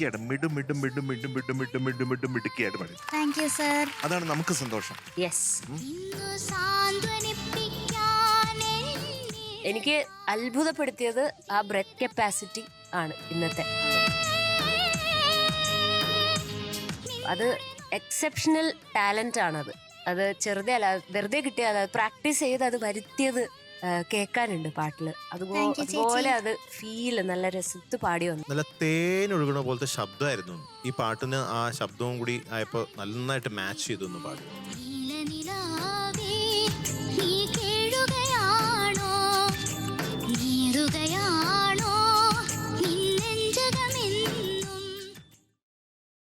മിടുക്കിയാണ്. മിടുക്കിയായിട്ട് പാടി. Thank you sir. അതാണ് നമുക്ക് സന്തോഷം. യെസ്. എനിക്ക് അത്ഭുതപ്പെടുത്തിയത് ആ ബ്രെത്ത് കപ്പാസിറ്റി ആണ് ഇന്നത്തെ. അത് എക്സെപ്ഷണൽ ടാലന്റ് ആണത്. അത് ചെറുതെ അല്ല, വെറുതെ കിട്ടിയാൽ പ്രാക്ടീസ് ചെയ്ത് അത് വരുത്തിയത് കേൾക്കാനുണ്ട് പാട്ടില്. അതുപോലെ അത് ഫീൽ നല്ല രസത്ത് പാടി വന്നു. നല്ല തേനൊഴുകണ പോലത്തെ ശബ്ദമായിരുന്നു ഈ പാട്ടിന്. ആ ശബ്ദവും കൂടി ആയപ്പോ നന്നായിട്ട് മാച്ച് ചെയ്തു പാടി.